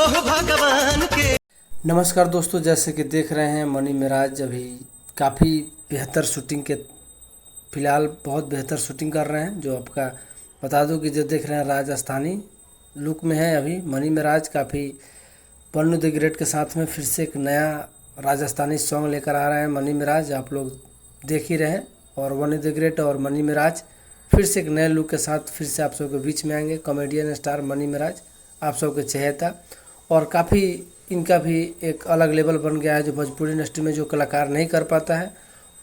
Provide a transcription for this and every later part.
भगवान के। नमस्कार दोस्तों, जैसे कि देख रहे हैं मनी मिराज अभी काफ़ी बेहतर शूटिंग के फ़िलहाल बहुत बेहतर शूटिंग कर रहे हैं। जो आपका बता दूं कि जो देख रहे हैं राजस्थानी लुक में है अभी मनी मिराज। काफ़ी पन्नू द ग्रेट के साथ में फिर से एक नया राजस्थानी सॉन्ग लेकर आ रहे हैं मनी मिराज। आप लोग देख ही रहे हैं। और पन्नू द ग्रेट और मनी मिराज फिर से एक नए लुक के साथ फिर से आप सबके बीच में आएंगे। कॉमेडियन स्टार मनी मिराज आप सबके चहेता, और काफ़ी इनका भी एक अलग लेवल बन गया है जो भोजपुरी इंडस्ट्री में जो कलाकार नहीं कर पाता है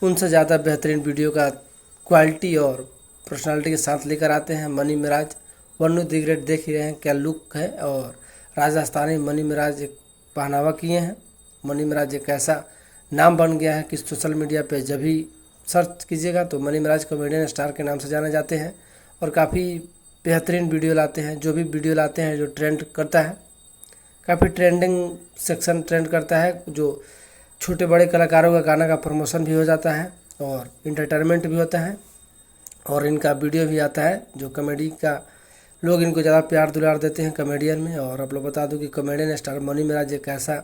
उनसे ज़्यादा बेहतरीन वीडियो का क्वालिटी और पर्सनालिटी के साथ लेकर आते हैं मनी मिराज। पन्नू द ग्रेट देख ही रहे हैं क्या लुक है, और राजस्थानी मनी मिराज एक पहनावा किए हैं। मनी मिराज एक ऐसा नाम बन गया है कि सोशल मीडिया पे जब भी सर्च कीजिएगा तो मनी मिराज कॉमेडियन स्टार के नाम से जाने जाते हैं, और काफ़ी बेहतरीन वीडियो लाते हैं। जो भी वीडियो लाते हैं जो ट्रेंड करता है, काफ़ी ट्रेंडिंग सेक्शन ट्रेंड करता है। जो छोटे बड़े कलाकारों का गाना का प्रमोशन भी हो जाता है और इंटरटेनमेंट भी होता है, और इनका वीडियो भी आता है जो कॉमेडी का लोग इनको ज़्यादा प्यार दुलार देते हैं कॉमेडियन में। और आप लोग बता दूं कि कॉमेडियन स्टार मनी मिराज एक ऐसा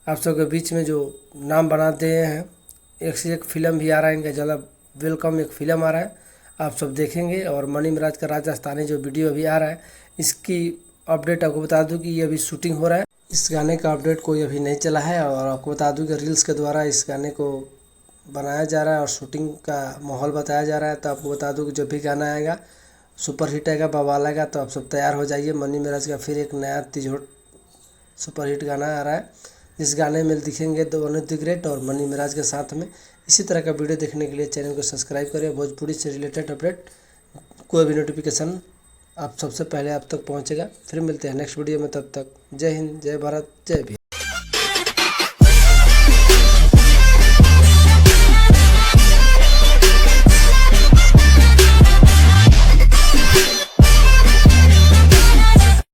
आप सबके बीच में जो नाम बनाते हैं। एक से एक फिल्म भी आ रहा है इनका, ज़्यादा वेलकम एक फ़िल्म आ रहा है, आप सब देखेंगे। और मनी मिराज का राजस्थानी जो वीडियो अभी आ रहा है इसकी अपडेट आपको बता दूं कि ये अभी शूटिंग हो रहा है। इस गाने का अपडेट कोई अभी नहीं चला है, और आपको बता दूं कि रील्स के द्वारा इस गाने को बनाया जा रहा है और शूटिंग का माहौल बताया जा रहा है। तो आपको बता दूं कि जब भी गाना आएगा सुपर हिट आएगा, बवाल आएगा, तो आप सब तैयार हो जाइए। मनी मिराज का फिर एक नया तिजोड़ सुपर हिट गाना आ रहा है, जिस गाने में दिखेंगे द पन्नू द ग्रेट और मनी मिराज के साथ में। इसी तरह का वीडियो देखने के लिए चैनल को सब्सक्राइब करें। भोजपुरी से रिलेटेड अपडेट कोई भी नोटिफिकेशन आप सबसे पहले आप तक पहुंचेगा। फिर मिलते हैं नेक्स्ट वीडियो में, तब तक जय हिंद, जय भारत, जय भीम।